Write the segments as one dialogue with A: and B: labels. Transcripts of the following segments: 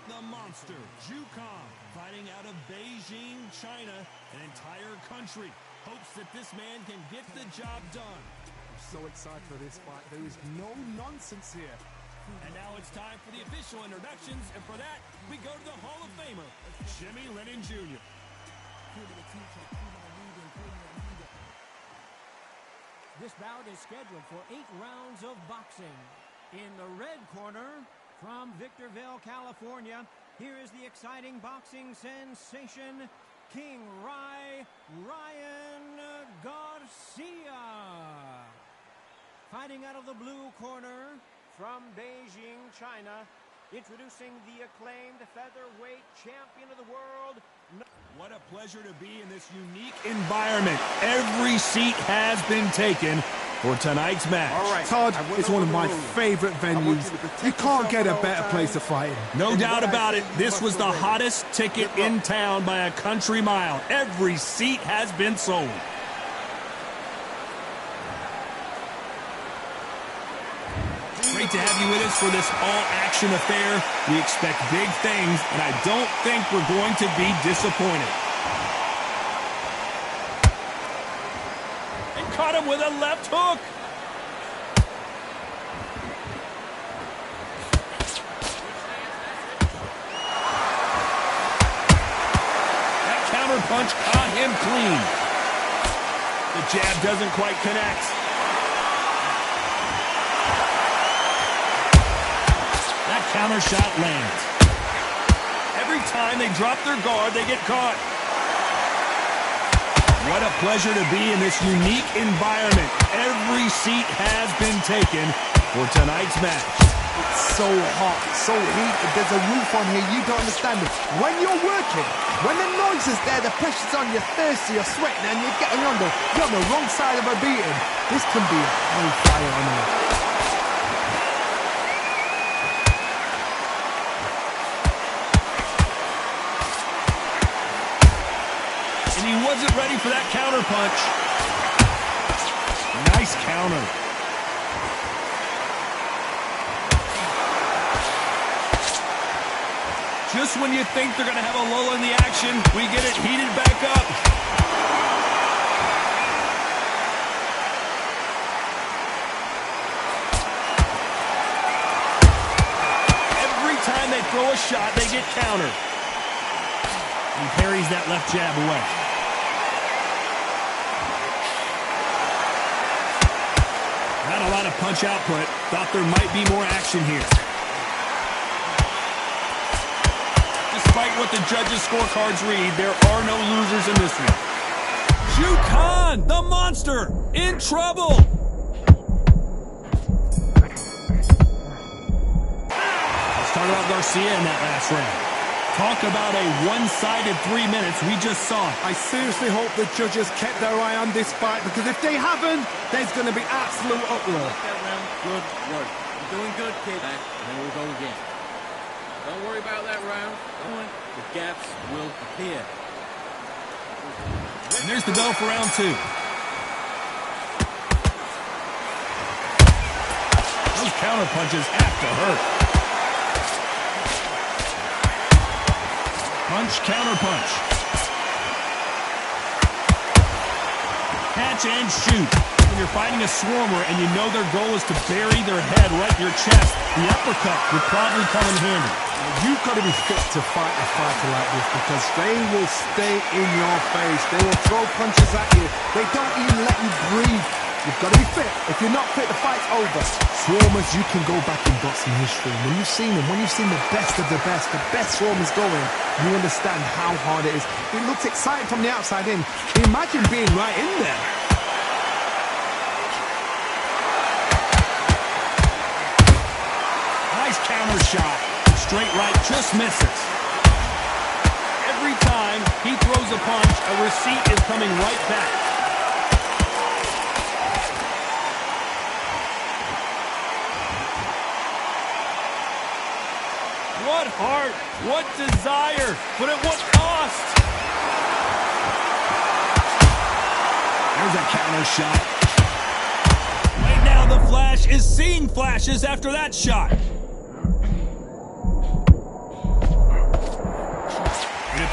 A: The monster, Zhu Kan, fighting out of Beijing, China. An entire country hopes that this man can get the job done.
B: I'm so excited for this fight. There is no nonsense here.
A: And now it's time for the official introductions, and for that, we go to the Hall of Famer, Jimmy Lennon Jr.
C: This bout is scheduled for 8 rounds of boxing. In the red corner, from Victorville, California, here is the exciting boxing sensation, King Ryan Garcia. Fighting out of the blue corner, from Beijing, China, introducing the acclaimed featherweight champion of the world.
A: What a pleasure to be in this unique environment. Every seat has been taken for tonight's match.
B: All right, Todd, it's one of my favorite venues. You can't get a better place to fight in.
A: No doubt about it. This was the hottest ticket in town by a country mile. Every seat has been sold. Great to have you with us for this all-action affair. We expect big things, and I don't think we're going to be disappointed. And caught him with a left hook. That counter punch caught him clean. The jab doesn't quite connect. Counter shot lands. Every time they drop their guard, they get caught. What a pleasure to be in this unique environment. Every seat has been taken for tonight's match.
B: It's so hot, so heated. There's a roof on here. You don't understand it. When you're working, when the noise is there, the pressure's on, you're thirsty, you're sweating, and you're getting on you're on the wrong side of a beating. This can be a hellfire on here.
A: He wasn't ready for that counter punch. Nice counter. Just when you think they're going to have a lull in the action, we get it heated back up. Every time they throw a shot, they get countered. He parries that left jab away. Not a lot of punch output. Thought there might be more action here. Despite what the judges' scorecards read, there are no losers in this one. Zhu Kan, the monster, in trouble. Started out Garcia in that last round. Talk about a one-sided 3 minutes. We just saw it.
B: I seriously hope the judges kept their eye on this fight, because if they haven't, there's going to be absolute uproar.
D: That round, good work. You're doing good, kid. And then we'll go again. Don't worry about that round. The gaps will appear.
A: And there's the bell for round 2. Those counter punches have to hurt. Punch, counter punch. Catch and shoot. When you're fighting a swarmer and you know their goal is to bury their head right in your chest, the uppercut would probably come in handy.
B: You've got to be fit to fight a fighter like this, because they will stay in your face. They will throw punches at you. They don't even let you breathe. You've got to be fit. If you're not fit, the fight's over. Swarmers, you can go back in boxing history. When you've seen them, when you've seen the best swarmers going, you understand how hard it is. It looks exciting from the outside in. Imagine being right in there.
A: Nice counter shot. Straight right just misses. Every time he throws a punch, a receipt is coming right back. What heart, what desire, but at what cost? There's a counter shot. Right now the Flash is seeing flashes after that shot.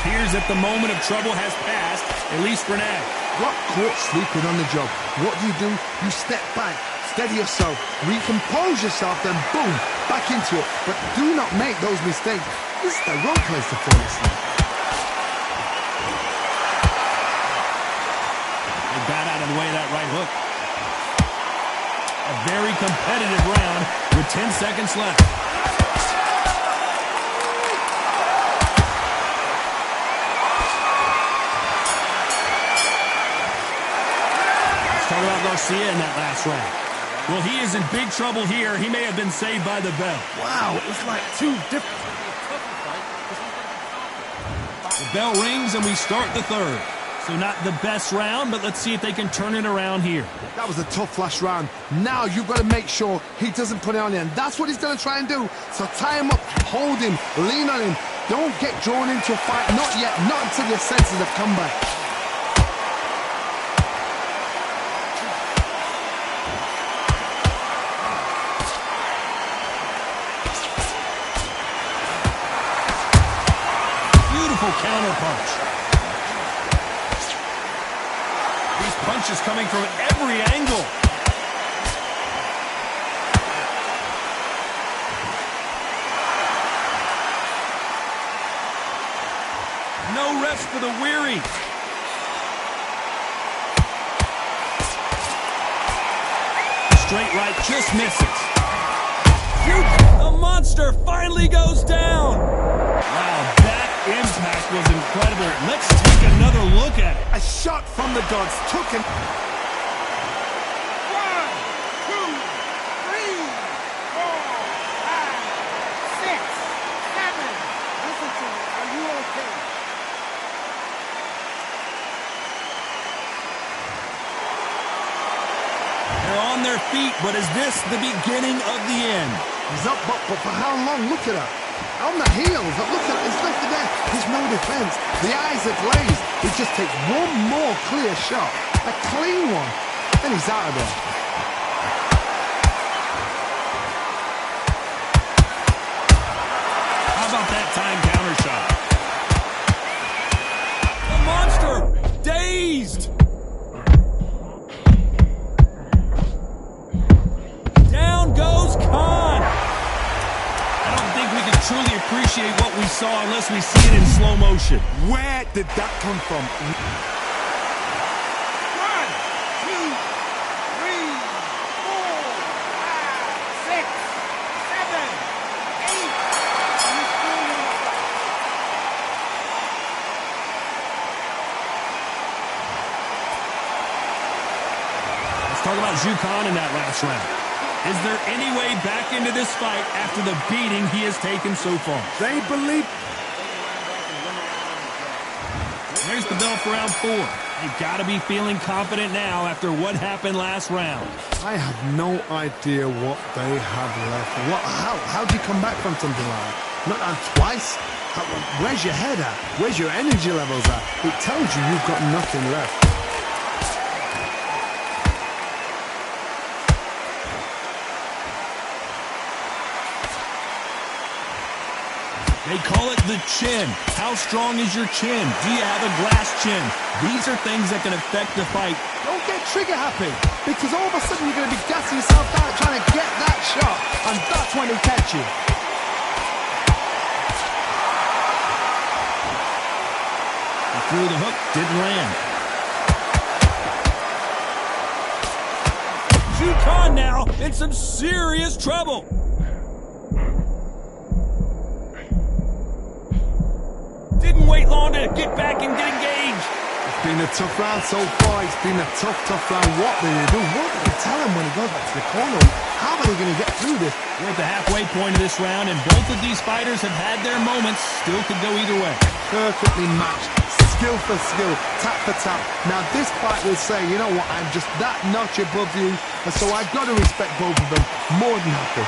A: appears that the moment of trouble has passed, at least for now.
B: Got caught sleeping on the job. What do? You step back, steady yourself, recompose yourself, then boom, back into it. But do not make those mistakes. This is the wrong place to fall asleep.
A: They got out of the way of that right hook. A very competitive round with 10 seconds left. Let's talk about Garcia in that last round. Well, he is in big trouble here. He may have been saved by the bell.
B: Wow, it's like two different...
A: The bell rings and we start the third. So not the best round, but let's see if they can turn it around here.
B: That was a tough last round. Now you've got to make sure he doesn't put it on you, and that's what he's going to try and do. So tie him up, hold him, lean on him. Don't get drawn into a fight. Not yet, not until your senses have come back.
A: Beautiful counter punch. These punches coming from every angle. No rest for the weary. Straight right just misses. The monster finally goes down. Wow, that impact was incredible. Let's take another look at it.
B: A shot from the dogs took him. 1, 2, 3, 4, 5, 6, 7. Listen to me. Are you okay?
A: They're on their feet, but is this the beginning of the end?
B: He's up, but for how long? Look at that. On the heels, but look at it's left there. There's no defense. The eyes are glazed. He just takes one more clear shot, a clean one, and he's out of there.
A: How about that time counter shot? The monster dazed. Down goes Khan. I don't think we can truly appreciate what we saw unless we see it in slow motion.
B: Where did that come from? 1, 2, 3, 4, 5, 6, 7, 8.
A: Let's talk about Zhu Khan in that last round. Is there any way back into this fight after the beating he has taken so far?
B: They believe.
A: There's the bell for round 4. They've got to be feeling confident now after what happened last round.
B: I have no idea what they have left. How'd you come back from something like that? Not twice? Where's your head at? Where's your energy levels at? It tells you you've got nothing left.
A: They call it the chin. How strong is your chin? Do you have a glass chin? These are things that can affect the fight.
B: Don't get trigger happy, because all of a sudden you're going to be gassing yourself out trying to get that shot, and that's when he'll catch you.
A: He threw the hook, didn't land. Zhu Khan now in some serious trouble. Didn't wait long to get back and get engaged.
B: It's been a tough round so far. It's been a tough round. What do they do? What do they tell him when he goes back to the corner? How are they going to get through this?
A: We're at the halfway point of this round, and both of these fighters have had their moments. Still could go either way.
B: Perfectly matched. Skill for skill. Tap for tap. Now this fight will say, you know what, I'm just that notch above you, and so I've got to respect both of them more than happy.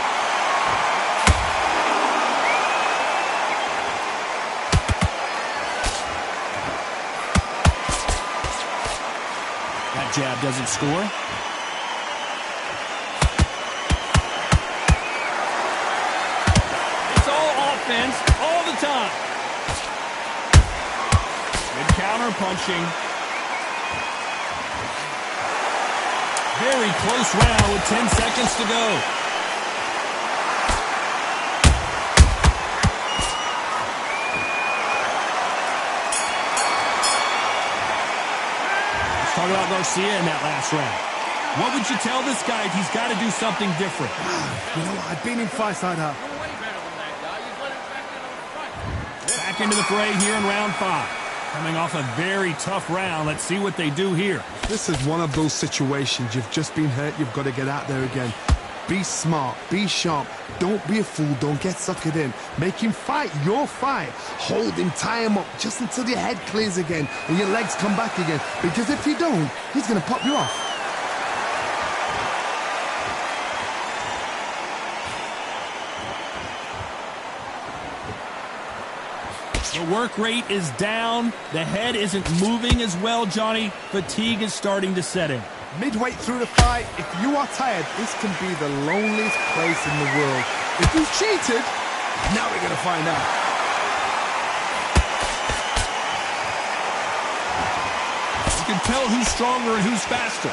A: That jab doesn't score. It's all offense all the time. counter-punching. Very close round with 10 seconds to go. Let's talk about Garcia in that last round. What would you tell this guy if he's got to do something different?
B: You know, I've been in fights like that.
D: You're way better than that guy. You let him back into the fight.
A: Back into the fray here in round 5. Coming off a very tough round. Let's see what they do here.
B: This is one of those situations. You've just been hurt. You've got to get out there again. Be smart. Be sharp. Don't be a fool. Don't get suckered in. Make him fight your fight. Hold him. Tie him up just until your head clears again and your legs come back again. Because if you don't, he's going to pop you off.
A: The work rate is down. The head isn't moving as well, Johnny. Fatigue is starting to set in.
B: Midway through the fight, if you are tired, this can be the loneliest place in the world. If you've cheated, now we're going to find out.
A: You can tell who's stronger and who's faster.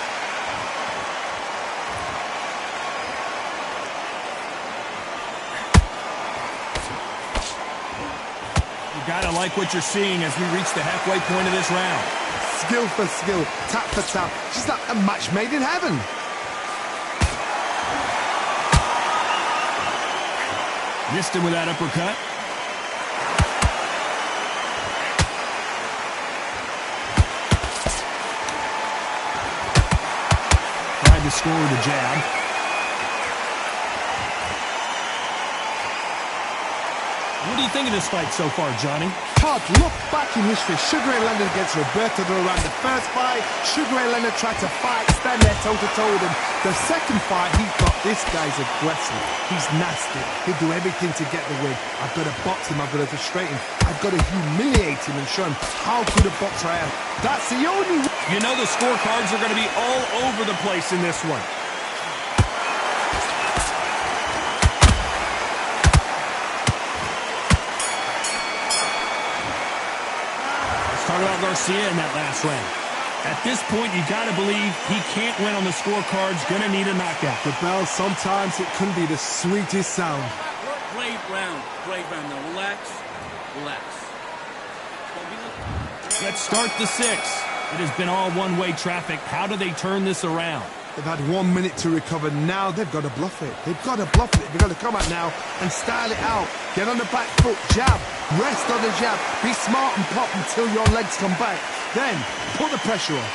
A: Gotta like what you're seeing as we reach the halfway point of this round.
B: Skill for skill, tap for tap, just like a match made in heaven.
A: Missed him with that uppercut. Tried to score with a jab. What do you think of this fight so far, Johnny?
B: Todd, look back in history. Sugar Ray Leonard against Roberto Duran. The first fight, Sugar Ray Leonard tried to fight, stand there toe-to-toe with him. The second fight, he thought, this guy's aggressive. He's nasty. He'll do everything to get the win. I've got to box him. I've got to frustrate him. I've got to humiliate him and show him how good a boxer I am. That's the only way.
A: You know the scorecards are going to be all over the place in this one. Talk about Garcia in that last round. At this point, you got to believe he can't win on the scorecards. Going to need a knockout.
B: The bell, sometimes it can be the sweetest sound.
D: Great round. Great round. Now relax. Relax.
A: Let's start the 6th. It has been all one-way traffic. How do they turn this around?
B: They've had 1 minute to recover. Now they've got to bluff it. They've got to bluff it. They've got to come out now and style it out. Get on the back foot, jab, rest on the jab. Be smart and pop until your legs come back. Then put the pressure on.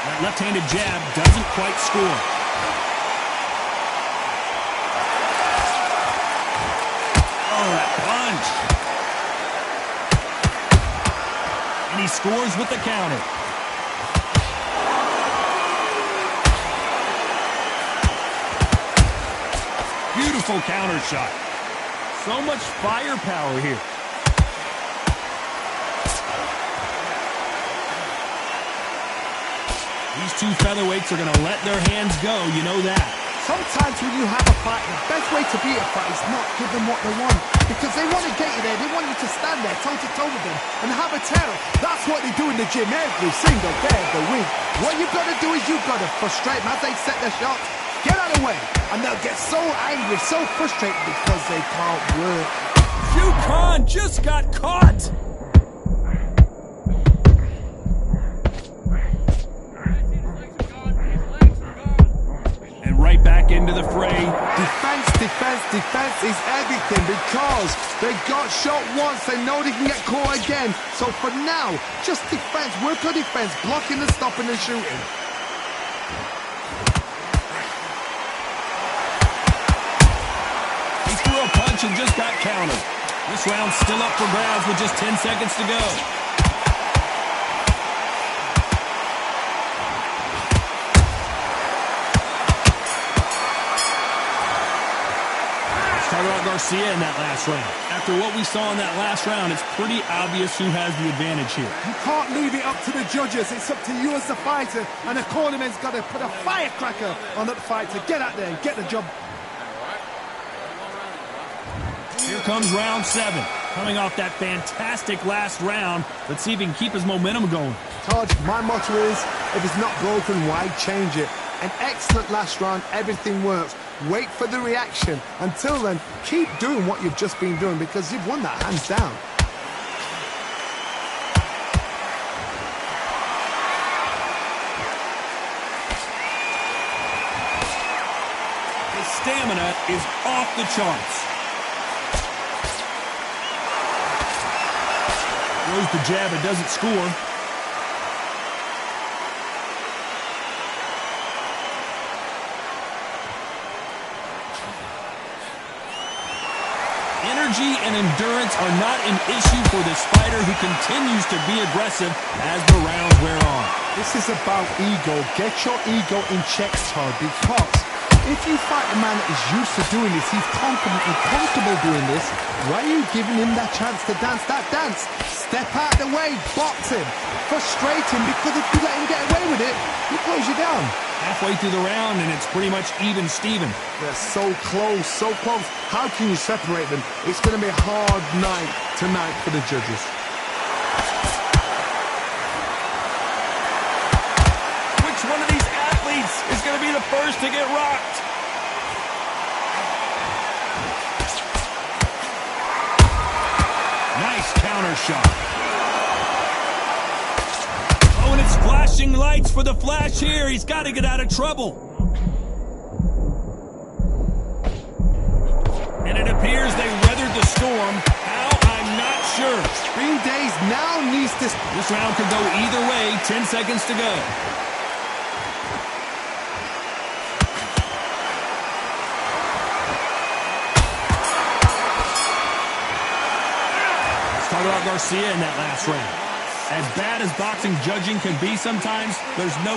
A: That left-handed jab doesn't quite score. Oh, that punch. And he scores with the counter. Beautiful counter shot. So much firepower here. These two featherweights are going to let their hands go, you know that.
B: Sometimes when you have a fight, the best way to beat a fight is not give them what they want. Because they want to get you there. They want you to stand there toe-to-toe with them and have a terror. That's what they do in the gym every single day of the week. What you've got to do is you've got to frustrate them as they set their shots. Get out of the way. And they'll get so angry, so frustrated because they can't work.
A: Yu Khan just got caught. Right back into the fray.
B: Defense, defense, defense is everything because they got shot once. They know they can get caught again. So for now, just defense. Work on defense. Blocking and stopping and shooting.
A: He threw a punch and just got countered. This round's still up for grabs with just 10 seconds to go. Talk about Garcia in that last round. After what we saw in that last round, it's pretty obvious who has the advantage here.
B: You can't leave it up to the judges. It's up to you as the fighter. And the cornerman's got to put a firecracker on that fighter. Get out there and get the job
A: Here comes round 7. Coming off that fantastic last round, let's see if he can keep his momentum going.
B: Todd, my motto is, if it's not broken, why change it? An excellent last round, everything works. Wait for the reaction. Until then, keep doing what you've just been doing because you've won that hands down.
A: His stamina is off the charts. Throws the jab, it doesn't score. Energy and endurance are not an issue for this fighter who continues to be aggressive as the rounds wear on.
B: This is about ego. Get your ego in check, Todd, because if you fight a man that is used to doing this, he's confident and comfortable doing this, why are you giving him that chance to dance that dance? Step out the way, box him, frustrate him, because if you let him get away with it, he close you down.
A: Halfway through the round, and it's pretty much even Steven.
B: They're so close, so close. How can you separate them? It's going to be a hard night tonight for the judges.
A: Which one of these athletes is going to be the first to get rocked? Nice counter shot. Oh, and it's flashing lights for the flash here. He's got to get out of trouble. And it appears they weathered the storm. How? I'm not sure.
B: Green Days now needs to...
A: This round could go either way. 10 seconds to go. Let's talk about Garcia in that last round. As bad as boxing judging can be sometimes, there's no...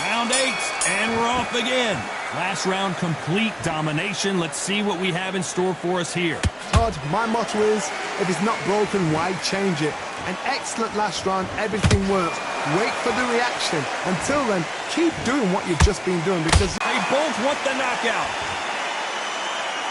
A: Round 8, and we're off again. Last round, complete domination. Let's see what we have in store for us here.
B: Todd, my motto is, if it's not broken, why change it? An excellent last round, everything works. Wait for the reaction. Until then, keep doing what you've just been doing because...
A: They both want the knockout.